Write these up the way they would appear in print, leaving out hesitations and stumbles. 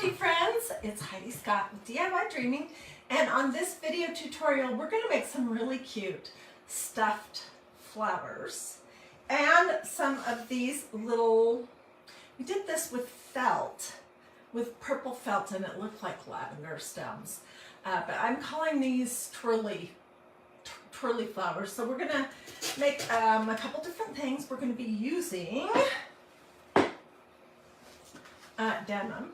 crafty friends, it's Hiedi Scott with DiyDreaming, and on this video tutorial we're going to make some really cute stuffed flowers and some of these little, we did this with felt, with purple felt, and it looked like lavender stems, but I'm calling these twirly flowers. So we're going to make a couple different things. We're going to be using denim.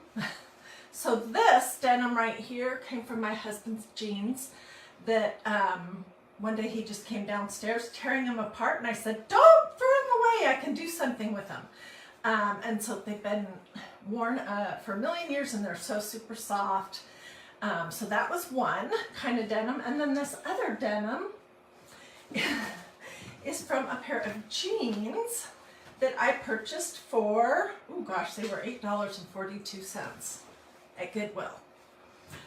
So this denim right here came from my husband's jeans that one day he just came downstairs tearing them apart, and I said, don't throw them away, I can do something with them. And so they've been worn for a million years and they're so super soft. So that was one kind of denim, and then this other denim is from a pair of jeans that I purchased for, oh gosh, they were $8.42 at Goodwill.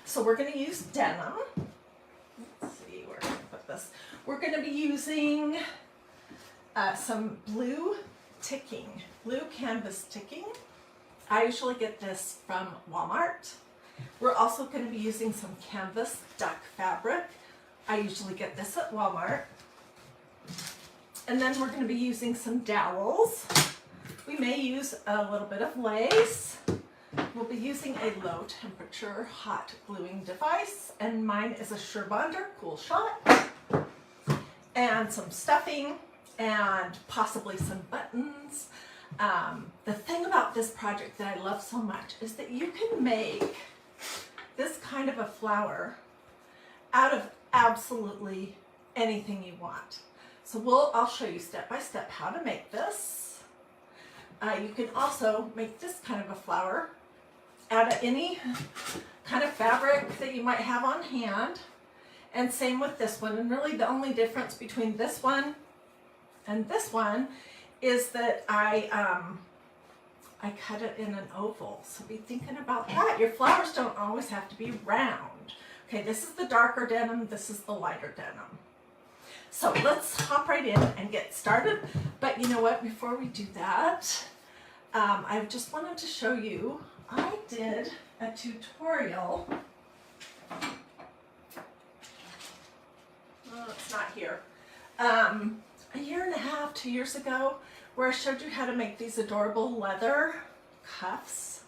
So we're going to use denim. Let's see where I'm going to put this. We're going to be using some blue canvas ticking. I usually get this from Walmart. We're also going to be using some canvas duck fabric. I usually get this at Walmart. And then we're going to be using some dowels. We may use a little bit of lace. We'll be using a low temperature hot gluing device, and mine is a Surebonder Cool Shot, and some stuffing and possibly some buttons. The thing about this project that I love so much is that you can make this kind of a flower out of absolutely anything you want. So I'll show you step by step how to make this. You can also make this kind of a flower out of any kind of fabric that you might have on hand. And same with this one. And really the only difference between this one and this one is that I cut it in an oval. So be thinking about that. Your flowers don't always have to be round. Okay, this is the darker denim, this is the lighter denim. So let's hop right in and get started. But you know what, before we do that, I just wanted to show you, I did a tutorial. Oh, it's not here. A year and a half, 2 years ago, where I showed you how to make these adorable leather cuffs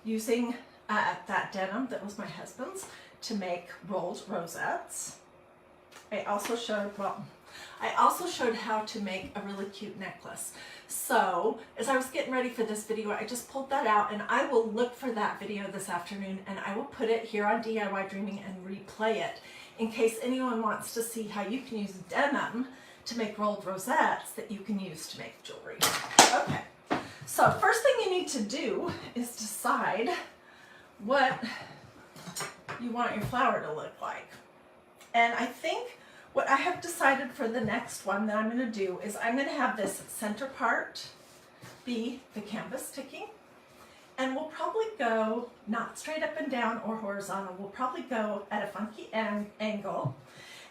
using that denim that was my husband's to make rolled rosettes. I also showed how to make a really cute necklace. So as I was getting ready for this video, I just pulled that out, and I will look for that video this afternoon, and I will put it here on DiyDreaming and replay it in case anyone wants to see how you can use denim to make rolled rosettes that you can use to make jewelry. Okay, so first thing you need to do is decide what you want your flower to look like. And I think what I have decided for the next one that I'm going to do is I'm going to have this center part be the canvas ticking, and we'll probably go not straight up and down or horizontal. We'll probably go at a funky angle,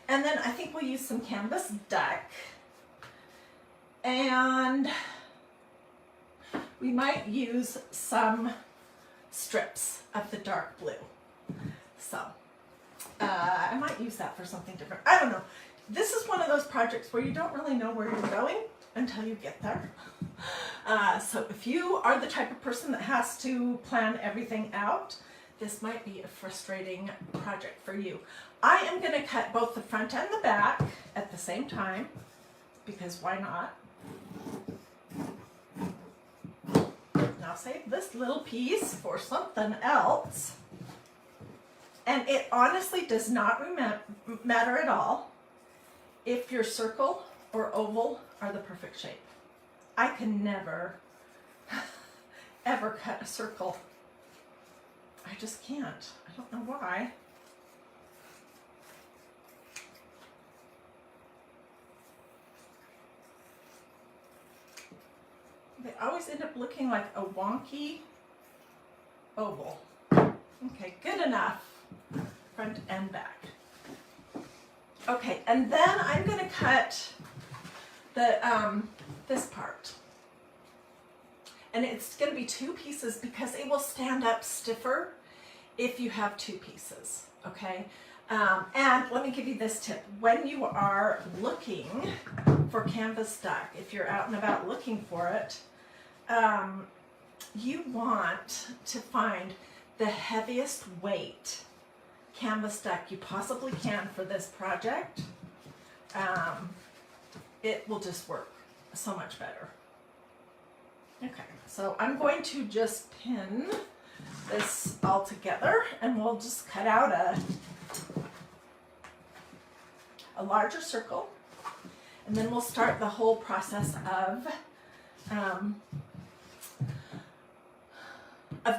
and then I think we'll use some canvas duck, and we might use some strips of the dark blue. So I might use that for something different. I don't know. This is one of those projects where you don't really know where you're going until you get there. So if you are the type of person that has to plan everything out, this might be a frustrating project for you. I am going to cut both the front and the back at the same time, because why not? And I'll save this little piece for something else. And it honestly does not matter at all if your circle or oval are the perfect shape. I can never, ever cut a circle. I just can't. I don't know why. They always end up looking like a wonky oval. Okay, good enough. Front and back. Okay, and then I'm going to cut the this part. And it's going to be 2 pieces because it will stand up stiffer if you have 2 pieces, okay? And let me give you this tip. When you are looking for canvas duck, if you're out and about looking for it, you want to find the heaviest weight canvas duck you possibly can for this project. It will just work so much better. Okay, so I'm going to just pin this all together and we'll just cut out a larger circle, and then we'll start the whole process of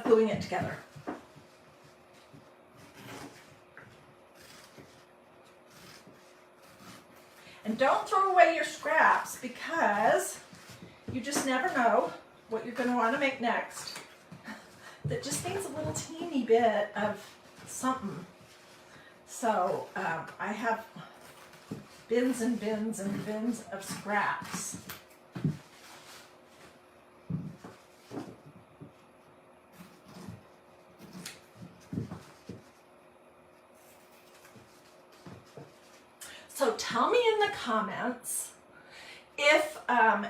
gluing it together. And don't throw away your scraps because you just never know what you're going to want to make next. That just needs a little teeny bit of something. So I have bins and bins and bins of scraps. So tell me in the comments if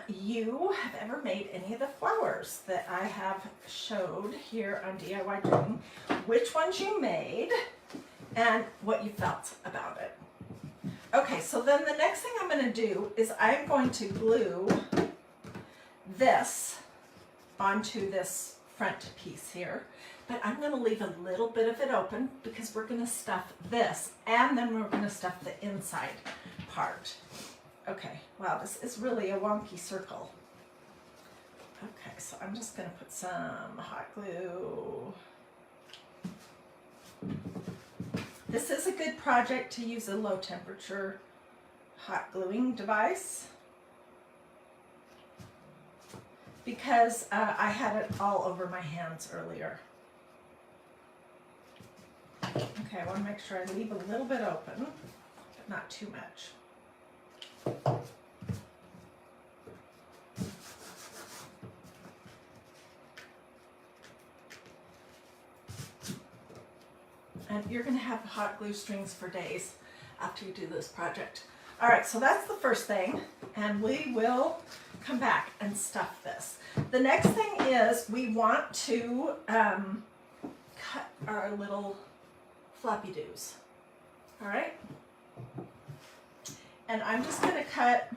you have ever made any of the flowers that I have showed here on DIY, which ones you made and what you felt about it. Okay, so then the next thing I'm going to do is I'm going to glue this onto this front piece here, but I'm going to leave a little bit of it open because we're going to stuff this and then we're going to stuff the inside part. Okay, wow, this is really a wonky circle. Okay, so I'm just going to put some hot glue. This is a good project to use a low temperature hot gluing device because I had it all over my hands earlier. Okay, I want to make sure I leave a little bit open, but not too much. And you're going to have hot glue strings for days after you do this project. All right, so that's the first thing, and we will come back and stuff this. The next thing is we want to cut our little floppy doos. All right? And I'm just going to cut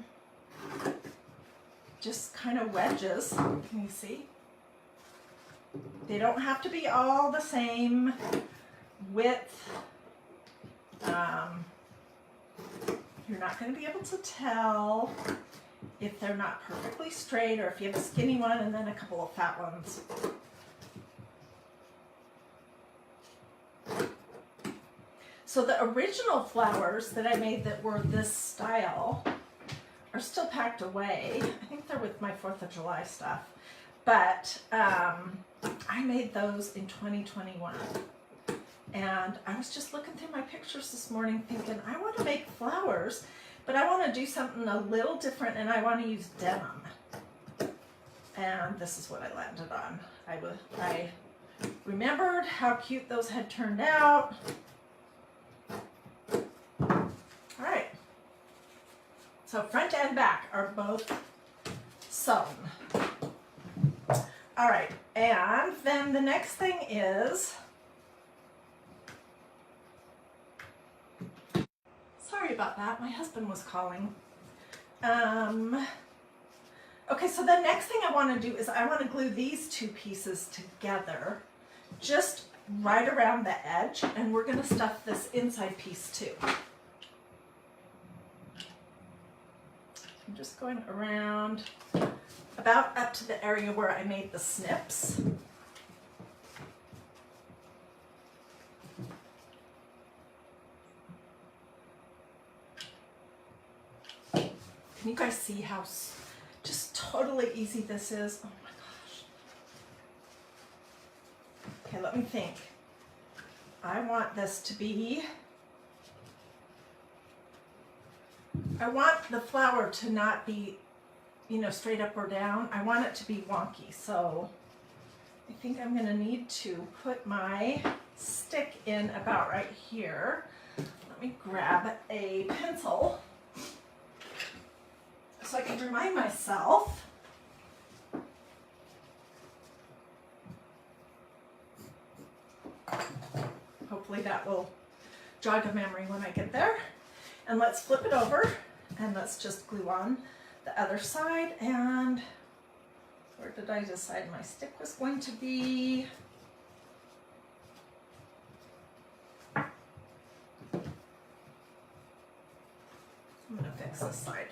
just kind of wedges. Can you see? They don't have to be all the same width. You're not going to be able to tell if they're not perfectly straight or if you have a skinny one and then a couple of fat ones. So the original flowers that I made that were this style are still packed away. I think they're with my 4th of July stuff. But I made those in 2021. And I was just looking through my pictures this morning thinking, I want to make flowers, but I want to do something a little different and I want to use denim. And this is what I landed on. I remembered how cute those had turned out. All right. So front and back are both sewn. All right, and then the next thing is, sorry about that, my husband was calling. Okay, so the next thing I want to do is I want to glue these 2 pieces together, just right around the edge, and we're going to stuff this inside piece too. I'm just going around about up to the area where I made the snips. Can you guys see how just totally easy this is? Oh my gosh. Okay, let me think. I want this to be, I want the flower to not be, you know, straight up or down. I want it to be wonky, so I think I'm gonna need to put my stick in about right here. Let me grab a pencil so I can remind myself. Hopefully that will jog a memory when I get there. And let's flip it over and let's just glue on the other side. And where did I decide my stick was going to be? I'm gonna fix this side.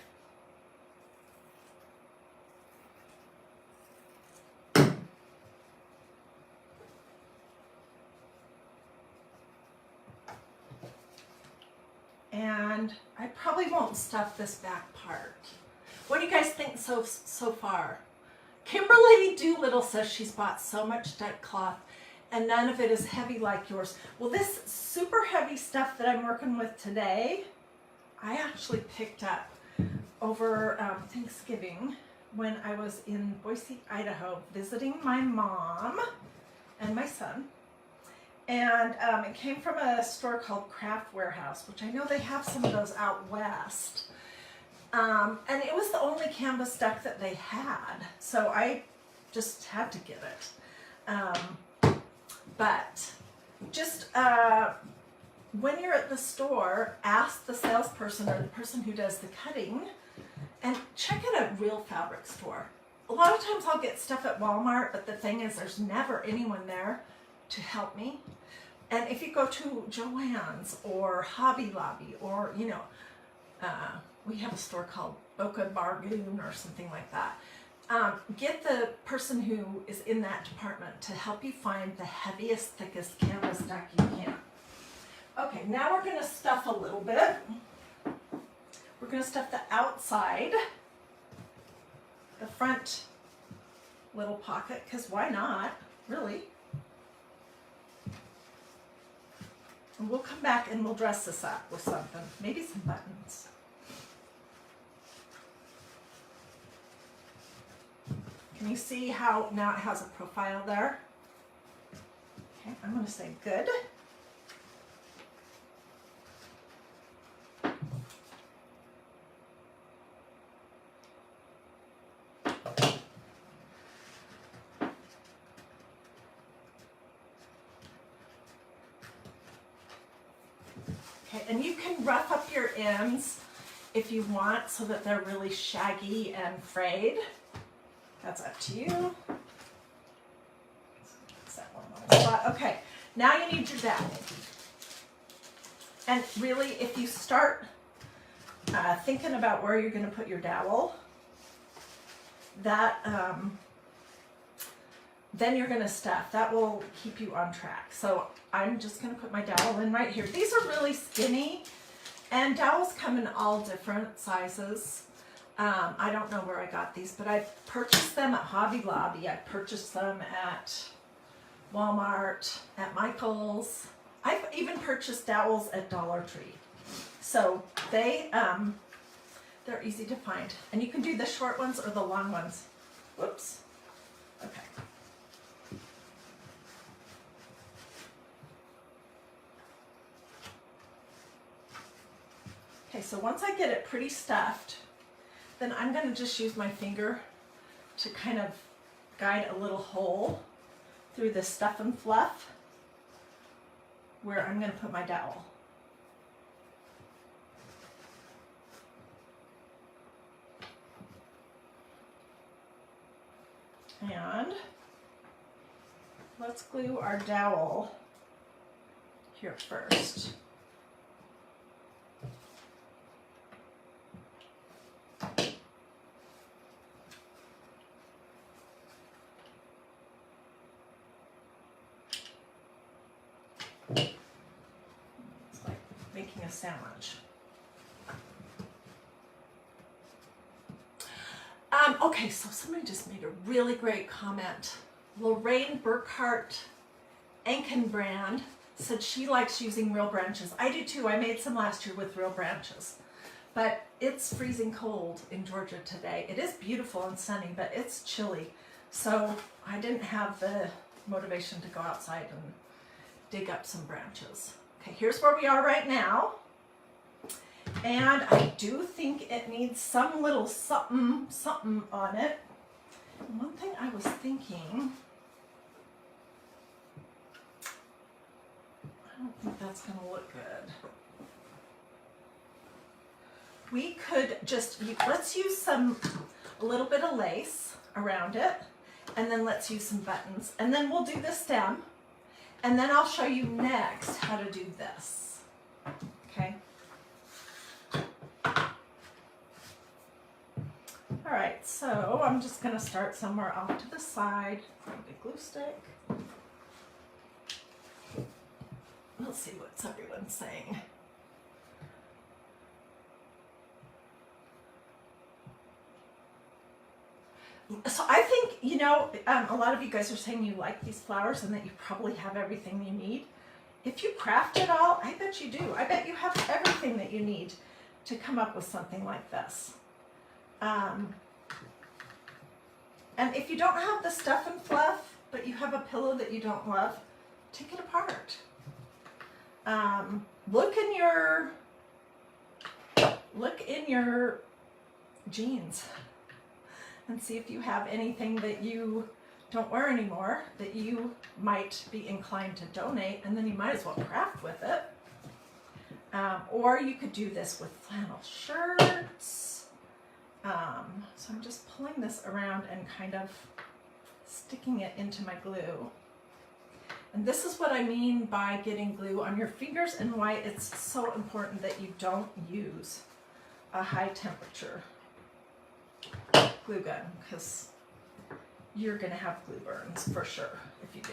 And I probably won't stuff this back part. What do you guys think so far? Kimberly Doolittle says she's bought so much dyed cloth and none of it is heavy like yours. Well, this super heavy stuff that I'm working with today, I actually picked up over Thanksgiving when I was in Boise, Idaho, visiting my mom and my son. And it came from a store called Craft Warehouse, which I know they have some of those out west. And it was the only canvas duck that they had, so I just had to get it. But just when you're at the store, ask the salesperson or the person who does the cutting, and check at a real fabric store. A lot of times I'll get stuff at Walmart, but the thing is there's never anyone there to help me. And if you go to Joann's or Hobby Lobby or, you know, we have a store called Boca Bargoon or something like that. Get the person who is in that department to help you find the heaviest, thickest canvas duck you can. Okay, now we're going to stuff a little bit. We're going to stuff the outside, the front little pocket, because why not, really? And we'll come back and we'll dress this up with something, maybe some buttons. Can you see how now it has a profile there? Okay, I'm going to say good. Okay, and you can rough up your ends if you want so that they're really shaggy and frayed. That's up to you. Set one more spot. Okay, now you need your dowel. And really, if you start thinking about where you're going to put your dowel, that then you're going to stuff. That will keep you on track. So I'm just going to put my dowel in right here. These are really skinny, and dowels come in all different sizes. I don't know where I got these, but I purchased them at Hobby Lobby. I purchased them at Walmart, at Michael's. I've even purchased dowels at Dollar Tree. So they're easy to find. And you can do the short ones or the long ones. Whoops. Okay. Okay, so once I get it pretty stuffed, then I'm going to just use my finger to kind of guide a little hole through the stuff and fluff where I'm going to put my dowel. And let's glue our dowel here first. Making a sandwich. Okay, so somebody just made a really great comment. Lorraine Burkhart Ankenbrand said she likes using real branches. I do too. I made some last year with real branches. But it's freezing cold in Georgia today. It is beautiful and sunny, but it's chilly. So I didn't have the motivation to go outside and dig up some branches. Okay, here's where we are right now. And I do think it needs some little something on it. One thing I was thinking, I don't think that's going to look good. We could just, let's use a little bit of lace around it, and then let's use some buttons, and then we'll do the stem, and then I'll show you next how to do this, okay? All right, so I'm just gonna start somewhere off to the side, find a glue stick. Let's see what's everyone saying. So I think, you know, a lot of you guys are saying you like these flowers and that you probably have everything you need. If you craft it all, I bet you do. I bet you have everything that you need to come up with something like this. And if you don't have the stuff and fluff, but you have a pillow that you don't love, take it apart. Look in your jeans and see if you have anything that you don't wear anymore that you might be inclined to donate, and then you might as well craft with it. Or you could do this with flannel shirts. So I'm just pulling this around and kind of sticking it into my glue. And this is what I mean by getting glue on your fingers and why it's so important that you don't use a high temperature glue gun, because you're going to have glue burns for sure if you do.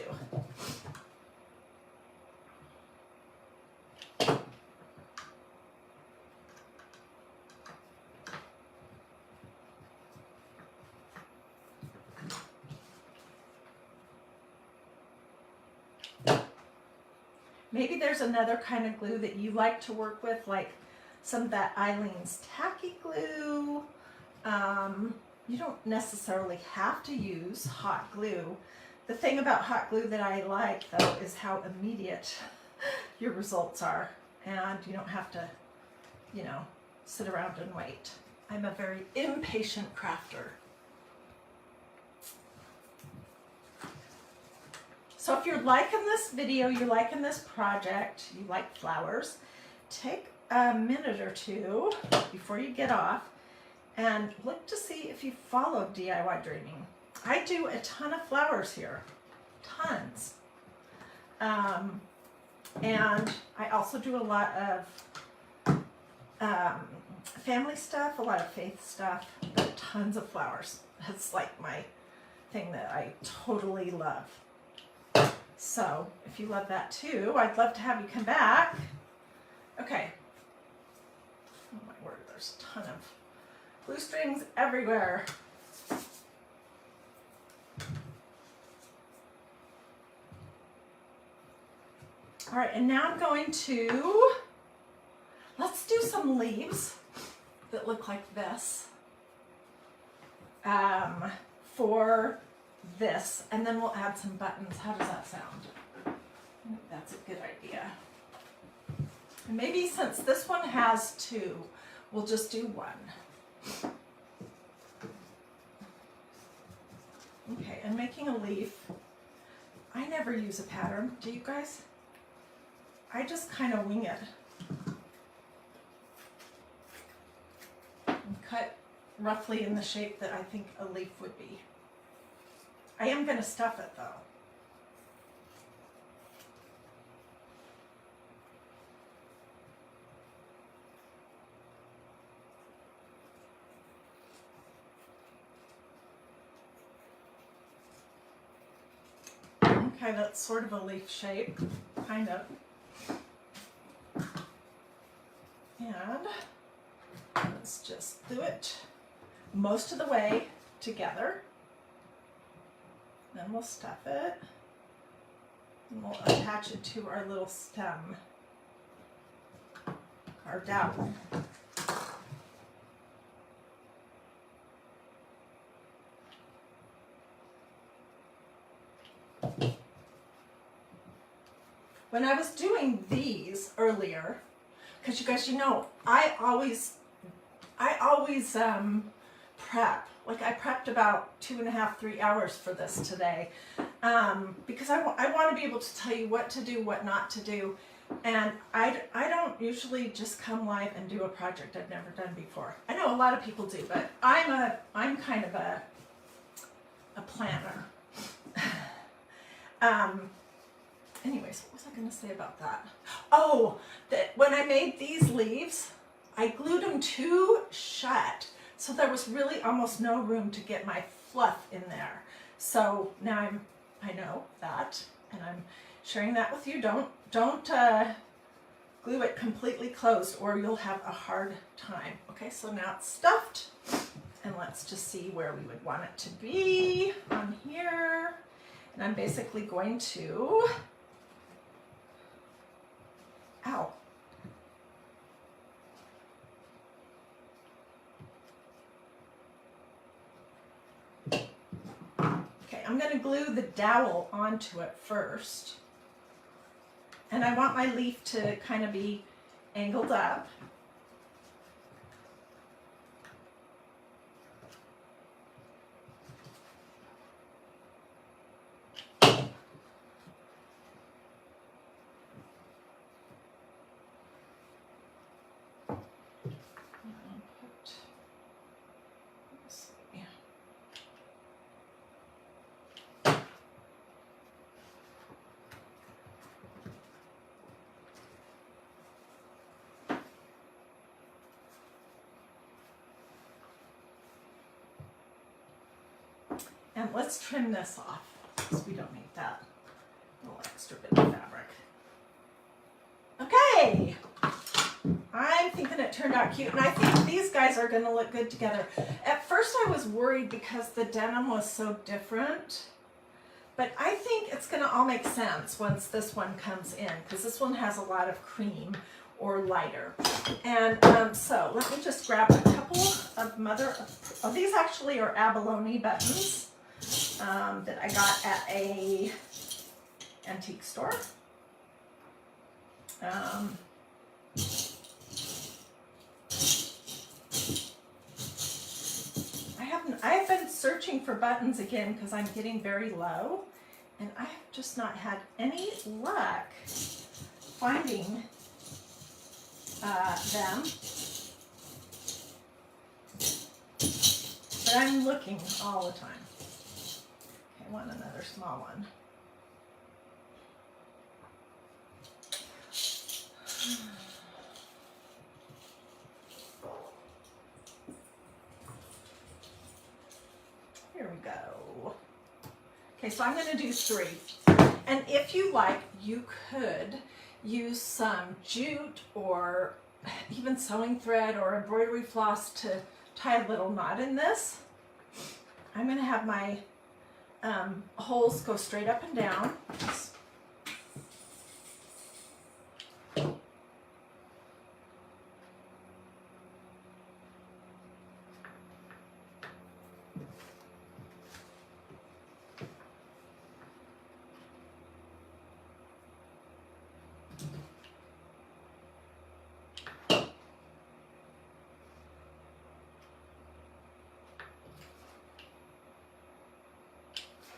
Maybe there's another kind of glue that you like to work with, like some of that Eileen's tacky glue. You don't necessarily have to use hot glue. The thing about hot glue that I like, though, is how immediate your results are, and you don't have to, you know, sit around and wait. I'm a very impatient crafter. So if you're liking this video, you're liking this project, you like flowers, take a minute or two before you get off and look to see if you follow DIY Dreaming. I do a ton of flowers here, tons. And I also do a lot of family stuff, a lot of faith stuff, but tons of flowers. That's like my thing that I totally love. So if you love that too, I'd love to have you come back. Okay. Oh my word, there's a ton of glue strings everywhere. All right, and now I'm going to, let's do some leaves that look like this for this, and then we'll add some buttons. How does that sound? I think that's a good idea. And maybe since this one has two, we'll just do one. Okay, and making a leaf, I never use a pattern. Do you guys? I just kind of wing it. And cut roughly in the shape that I think a leaf would be. I am going to stuff it though. Okay, that's sort of a leaf shape, kind of. And let's just do it most of the way together. Then we'll stuff it, and we'll attach it to our little stem, our dowel. When I was doing these earlier, because you guys, you know, I always prep. Like I prepped about 2.5, 3 hours for this today, because I want to be able to tell you what to do, what not to do, and I don't usually just come live and do a project I've never done before. I know a lot of people do, but I'm kind of a planner. Anyways, what was I going to say about that? Oh, that when I made these leaves, I glued them too shut, so there was really almost no room to get my fluff in there. So now I know that, and I'm sharing that with you. Don't glue it completely closed, or you'll have a hard time. Okay, so now it's stuffed, and let's just see where we would want it to be on here. And I'm basically going to, ow. Okay, I'm going to glue the dowel onto it first. And I want my leaf to kind of be angled up. And let's trim this off, because we don't need that little extra bit of fabric. Okay, I'm thinking it turned out cute, and I think these guys are gonna look good together. At first I was worried because the denim was so different, but I think it's gonna all make sense once this one comes in, because this one has a lot of cream or lighter. And so let me just grab a couple of these actually are abalone buttons. That I got at a antique store. I have been searching for buttons again because I'm getting very low, and I have just not had any luck finding them. But I'm looking all the time. I want another small one. Here we go. Okay, so I'm going to do 3. And if you like, you could use some jute or even sewing thread or embroidery floss to tie a little knot in this. I'm going to have my holes go straight up and down.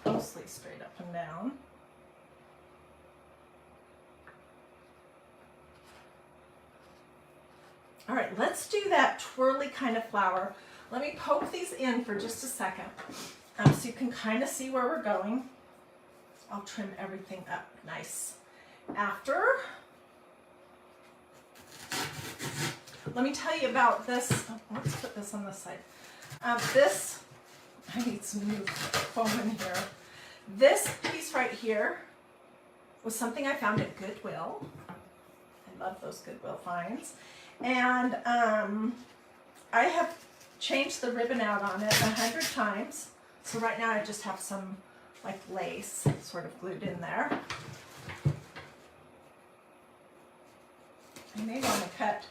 Mostly straight up and down. All right, let's do that twirly kind of flower. Let me poke these in for just a second so you can kind of see where we're going. I'll trim everything up nice after. Let me tell you about this. Oh, let's put this on this side. I need some new foam in here. This piece right here was something I found at Goodwill. I love those Goodwill finds. And I have changed the ribbon out on it 100 times. So right now I just have some like lace sort of glued in there. I may want to cut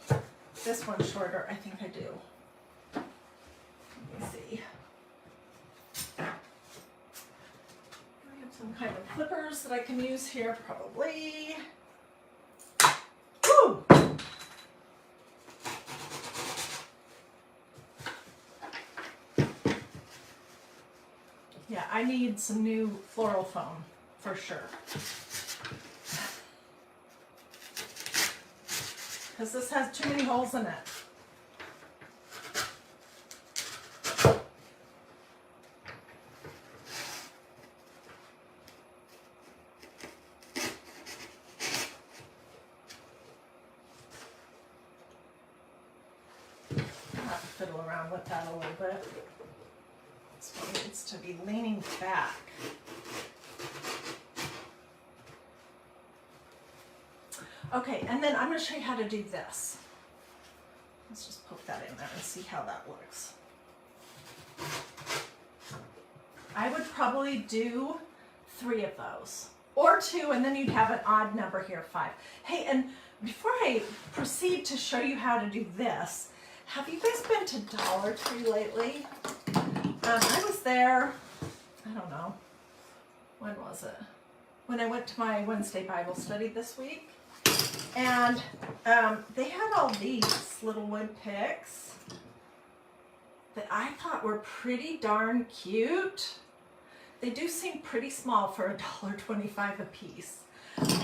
this one shorter. I think I do. Let me see. I have Some kind of clippers that I can use here, probably. Woo! Yeah, I need some new floral foam for sure. Because this has too many holes in it. I'll have to fiddle around with that a little bit. This one needs to be leaning back. Okay, and then I'm going to show you how to do this. Let's just poke that in there and see how that looks. I would probably do 3 of those, or 2, and then you'd have an odd number here, 5. Hey, and before I proceed to show you how to do this, have you guys been to Dollar Tree lately? I was there, I don't know, when was it? When I went to my Wednesday Bible study this week. And they had all these little wood picks that I thought were pretty darn cute. They do seem pretty small for $1.25 a piece.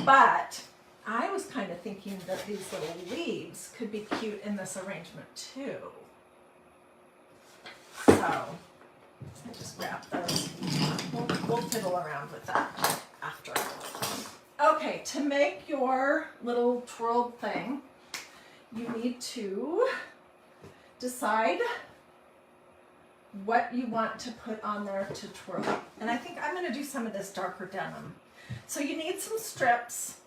But I was kind of thinking that these little leaves could be cute in this arrangement too. So I just grab those. We'll fiddle around with that after. Okay, to make your little twirled thing, you need to decide what you want to put on there to twirl. And I think I'm going to do some of this darker denim. So you need some strips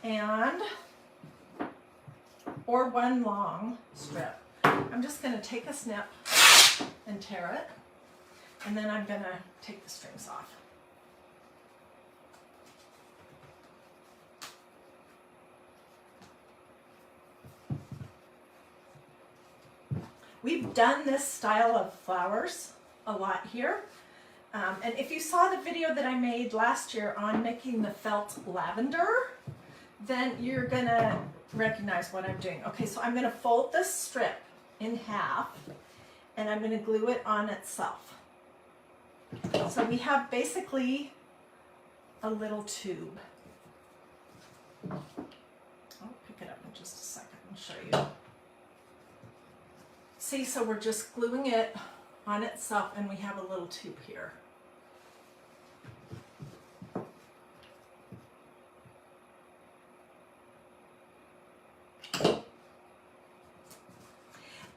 and or one long strip. I'm just going to take a snip and tear it, and then I'm going to take the strings off. We've done this style of flowers a lot here. And if you saw the video that I made last year on making the felt lavender, then you're gonna recognize what I'm doing. Okay, so I'm gonna fold this strip in half and I'm gonna glue it on itself. So we have basically a little tube. I'll pick it up in just a second and show you. See, so we're just gluing it on itself and we have a little tube here.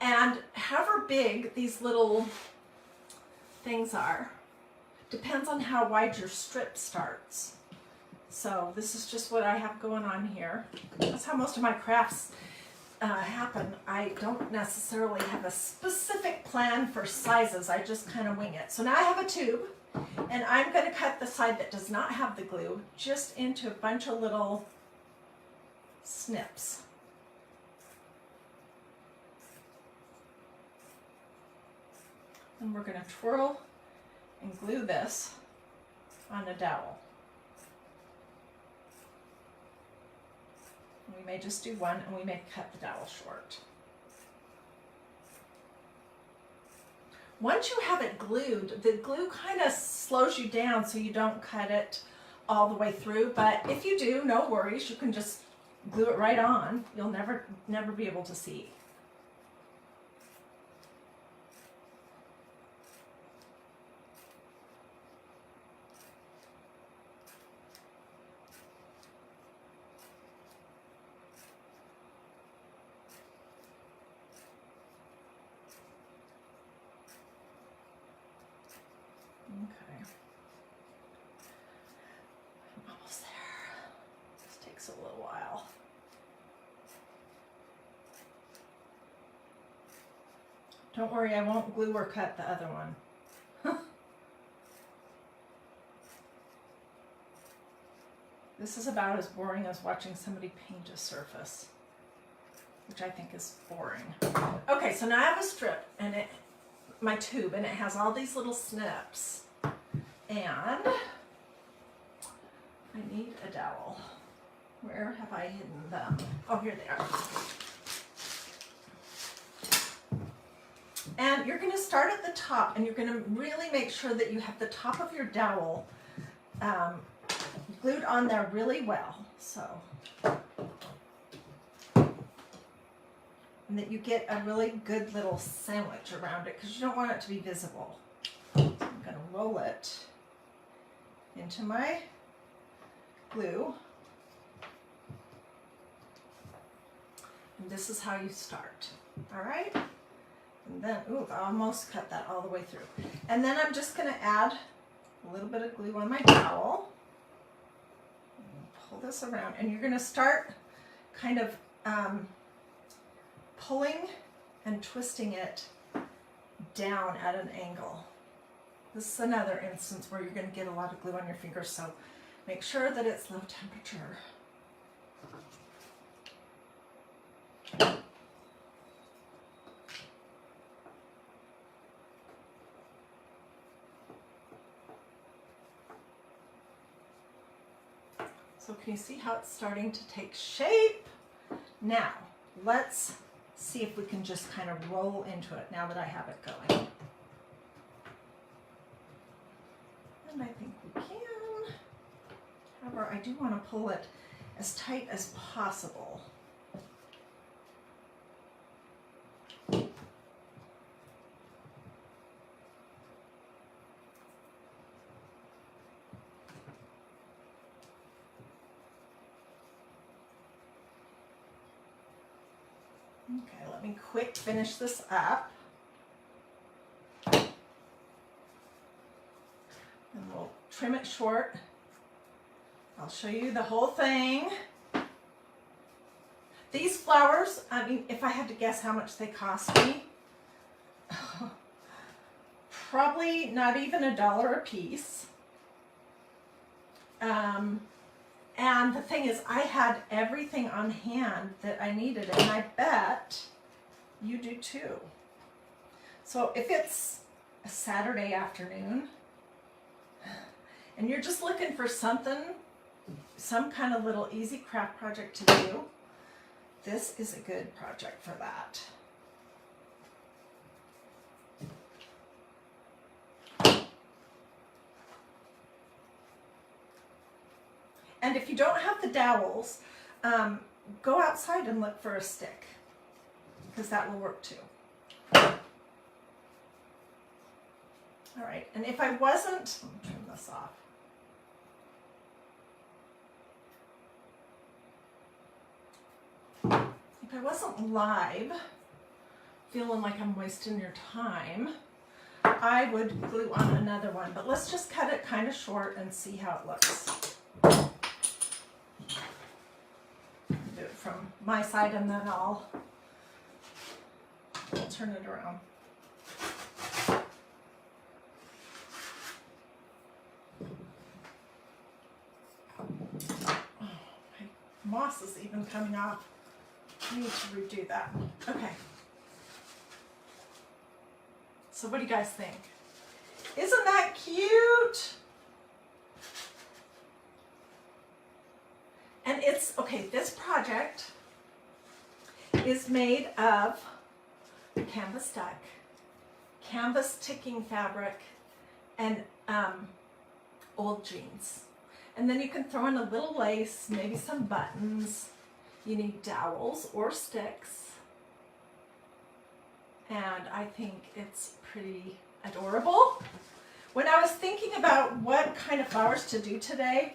And however big these little things are, depends on how wide your strip starts. So this is just what I have going on here. That's how most of my crafts happen. I don't necessarily have a specific plan for sizes. I just kind of wing it. So now I have a tube, and I'm going to cut the side that does not have the glue just into a bunch of little snips. And we're going to twirl and glue this on a dowel. We may just do one, and we may cut the dowel short. Once you have it glued, the glue kind of slows you down so you don't cut it all the way through. But if you do, no worries. You can just glue it right on. You'll never be able to see. Okay, I'm almost there. This takes a little while. Don't worry, I won't glue or cut the other one. This is about as boring as watching somebody paint a surface, which I think is boring. Okay, so now I have a strip and my tube, and it has all these little snips. And I need a dowel. Where have I hidden them? Oh, here they are. And you're going to start at the top, and you're going to really make sure that you have the top of your dowel glued on there really well. So, and that you get a really good little sandwich around it, because you don't want it to be visible. So I'm going to roll it into my glue. And this is how you start. All right? And then, ooh, I almost cut that all the way through. And then I'm just going to add a little bit of glue on my dowel. Pull this around, and you're going to start kind of pulling and twisting it down at an angle. This is another instance where you're going to get a lot of glue on your fingers, so make sure that it's low temperature. So can you see how it's starting to take shape? Now, let's see if we can just kind of roll into it now that I have it going. And I think we can. However, I do want to pull it as tight as possible. Okay, let me quick finish this up. And we'll trim it short. I'll show you the whole thing. These flowers, I mean, if I had to guess how much they cost me, probably not even $1 a piece. And the thing is, I had everything on hand that I needed, and I bet you do too. So if it's a Saturday afternoon and you're just looking for something, some kind of little easy craft project to do, this is a good project for that. And if you don't have the dowels, go outside and look for a stick, because that will work too. All right, and if I wasn't, let me turn this off. If I wasn't live, feeling like I'm wasting your time, I would glue on another one, but let's just cut it kind of short and see how it looks. Do it from my side, and then I'll turn it around. Oh, my moss is even coming off. I need to redo that. Okay. So what do you guys think? Isn't that cute? And it's, okay, this project is made of canvas duck, canvas ticking fabric, and old jeans. And then you can throw in a little lace, maybe some buttons. You need dowels or sticks. And I think it's pretty adorable. When I was thinking about what kind of flowers to do today,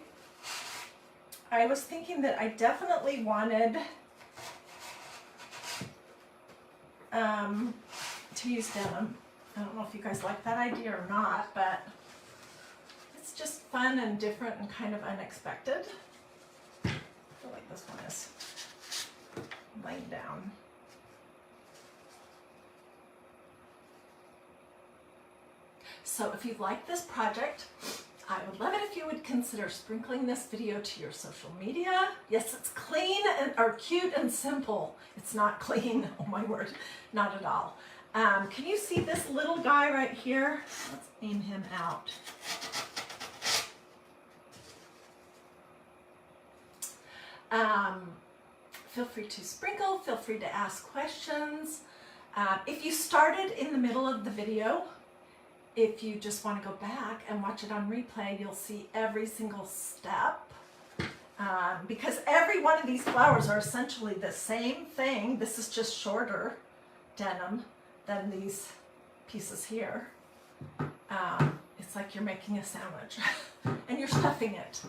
I was thinking that I definitely wanted to use denim. I don't know if you guys like that idea or not, but it's just fun and different and kind of unexpected. I feel like this one is laying down. So if you like this project, I would love it if you would consider sprinkling this video to your social media. Yes, it's clean and or cute and simple. It's not clean, oh my word, not at all. Can you see this little guy right here? Let's aim him out. feel free to sprinkle, feel free to ask questions. If you started in the middle of the video, if you just want to go back and watch it on replay, you'll see every single step. Because every one of these flowers are essentially the same thing. This is just shorter denim than these pieces here. It's like you're making a sandwich and you're stuffing it.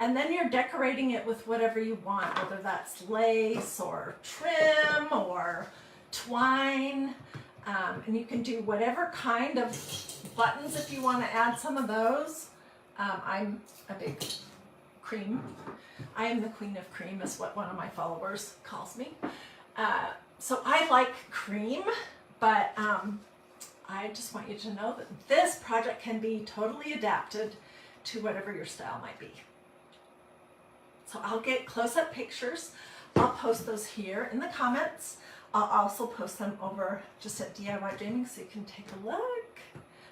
And then you're decorating it with whatever you want, whether that's lace or trim or twine. And you can do whatever kind of buttons if you want to add some of those. I'm a big cream. I am the queen of cream is what one of my followers calls me. So I like cream, but I just want you to know that this project can be totally adapted to whatever your style might be. So I'll get close-up pictures. I'll post those here in the comments. I'll also post them over just at DiyDreaming so you can take a look.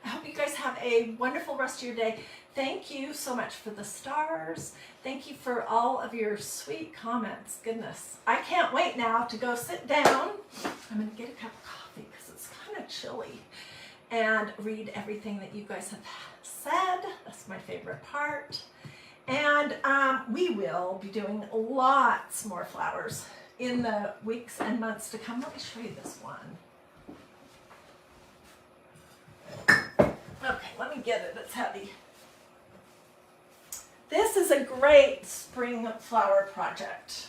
I hope you guys have a wonderful rest of your day. Thank you so much for the stars. Thank you for all of your sweet comments. Goodness, I can't wait now to go sit down. I'm gonna get a cup of coffee because it's kind of chilly and read everything that you guys have said. That's my favorite part. And we will be doing lots more flowers in the weeks and months to come. Let me show you this one. Okay, let me get it, it's heavy. This is a great spring flower project.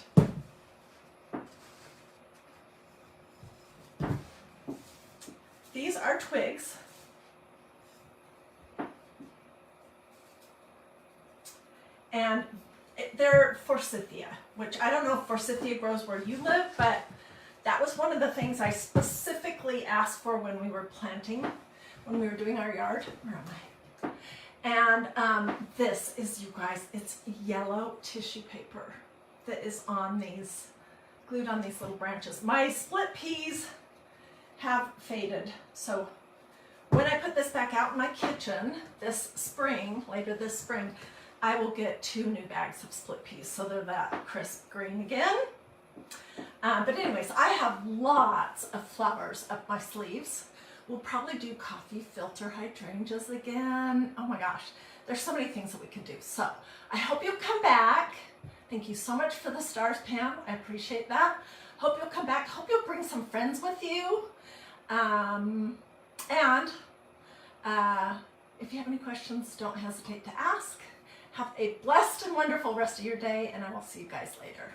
These are twigs. And they're forsythia, which I don't know if forsythia grows where you live, but that was one of the things I specifically asked for when we were planting, when we were doing our yard. Where am I? And this is, you guys, it's yellow tissue paper that is on these, glued on these little branches. My split peas have faded, so when I put this back out in my kitchen this spring, later this spring, I will get 2 new bags of split peas, so they're that crisp green again. But anyways, I have lots of flowers up my sleeves. We'll probably do coffee filter hydrangeas again. Oh my gosh, there's so many things that we can do. So I hope you'll come back. Thank you so much for the stars, Pam. I appreciate that. Hope you'll come back. Hope you'll bring some friends with you. If you have any questions, don't hesitate to ask. Have a blessed and wonderful rest of your day, and I will see you guys later.